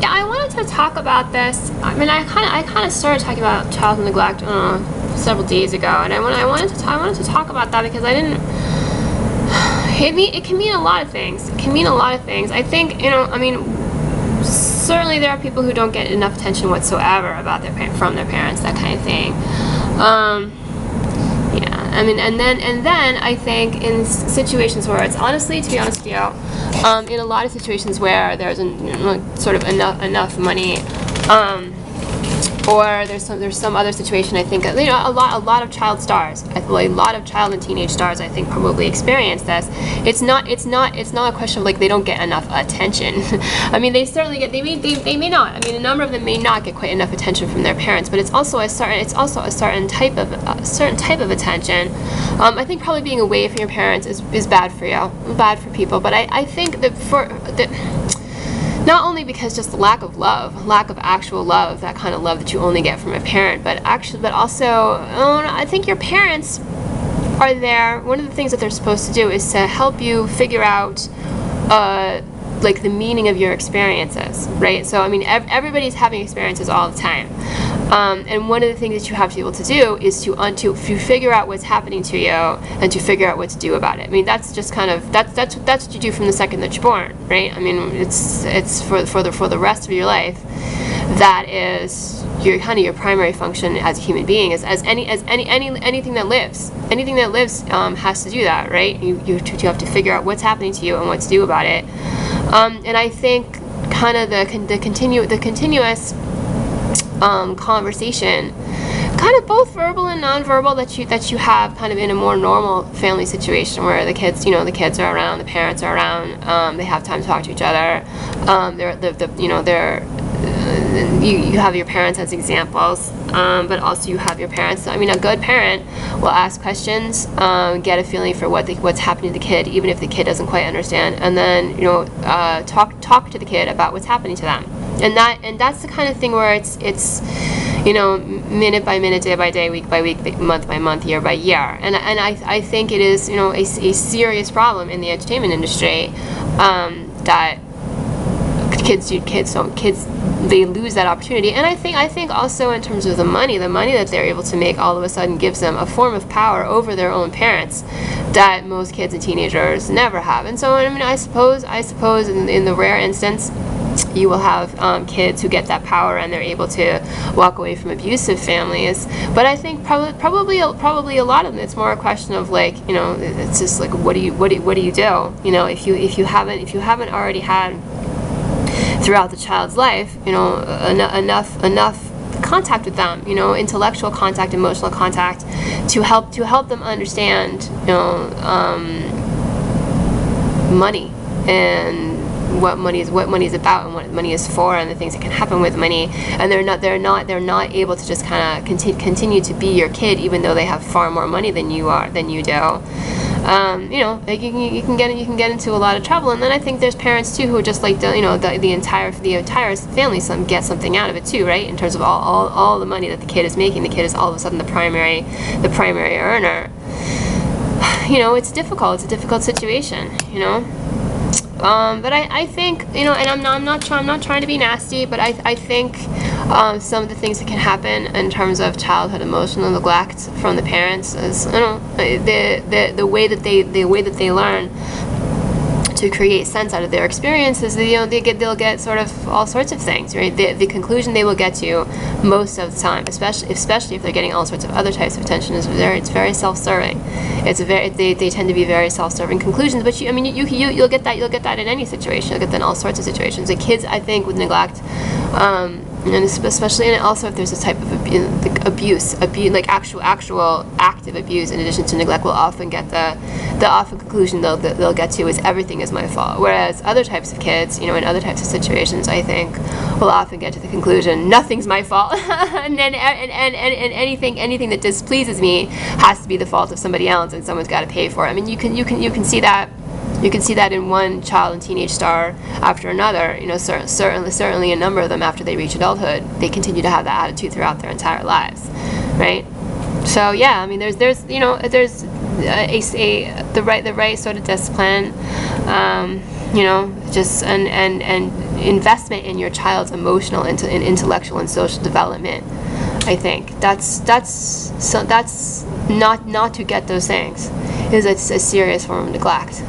Yeah, I wanted to talk about this. I mean, I kind of started talking about child neglect several days ago, and I wanted to talk about that because I didn't. It can mean a lot of things. It can mean a lot of things. I think, I mean, certainly there are people who don't get enough attention whatsoever about from their parents, that kind of thing. Yeah, I mean, and then I think in situations where it's honestly, to be honest with you, in a lot of situations where there's sort of enough money, or there's some other situation, I think a lot of child stars, a lot of child and teenage stars, I think, probably experience this. It's not a question of like they don't get enough attention. I mean, they certainly get. They may not. I mean, a number of them may not get quite enough attention from their parents, but it's also a certain type of attention. I think probably being away from your parents is bad for you, bad for people. But I think that not only because just the lack of actual love, that kind of love that you only get from a parent, but also, I think your parents are there. One of the things that they're supposed to do is to help you figure out, like the meaning of your experiences, right? So I mean, everybody's having experiences all the time, and one of the things that you have to be able to do is to figure out what's happening to you and to figure out what to do about it. I mean, that's just kind of that's what you do from the second that you're born, right? I mean, it's for the rest of your life. That is your primary function as a human being, as anything that lives. Anything that lives has to do that, right? You have to figure out what's happening to you and what to do about it. And I think kind of the continuous conversation, kind of both verbal and nonverbal, that you have kind of in a more normal family situation where the kids are around, the parents are around, they have time to talk to each other. You have your parents as examples, but also you have your parents. I mean, a good parent will ask questions, get a feeling for what's happening to the kid, even if the kid doesn't quite understand, and then talk to the kid about what's happening to them. And that's the kind of thing where it's minute by minute, day by day, week by week, month by month, year by year. And I think it is a serious problem in the entertainment industry, that kids they lose that opportunity. And I think also in terms of the money that they're able to make all of a sudden gives them a form of power over their own parents that most kids and teenagers never have. And so I mean, I suppose in the rare instance you will have kids who get that power and they're able to walk away from abusive families. But I think probably a lot of them, it's more a question of like, it's just like what do you do? If you haven't already had throughout the child's life, enough contact with them, intellectual contact, emotional contact, to help them understand, money and what money is about and what money is for and the things that can happen with money. And they're not able to just kind of continue to be your kid, even though they have far more money than you do. Like you can get into a lot of trouble. And then I think there's parents too who just like the entire family get something out of it too, right? In terms of all the money that the kid is making, the kid is all of a sudden the primary earner. It's difficult. It's a difficult situation, But I think, and I'm not trying to be nasty, but I think some of the things that can happen in terms of childhood emotional neglect from the parents is, the way that they learn to create sense out of their experiences. They'll get sort of all sorts of things, right? The conclusion they will get to most of the time, especially if they're getting all sorts of other types of attention, it's very self-serving. They tend to be very self-serving conclusions. But you'll get that in any situation. You'll get that in all sorts of situations. The kids, I think, with neglect, and especially, and also if there's a type of abuse, like actual active abuse in addition to neglect, will often get the often conclusion they'll get to is everything is my fault. Whereas other types of kids, in other types of situations, I think will often get to the conclusion nothing's my fault, and anything that displeases me has to be the fault of somebody else, and someone's got to pay for it. I mean, you can see that. You can see that in one child and teenage star after another. Certainly a number of them after they reach adulthood, they continue to have that attitude throughout their entire lives, right? So yeah, I mean, there's the right sort of discipline, just and investment in your child's emotional and intellectual and social development. I think that's not to get those things is a serious form of neglect.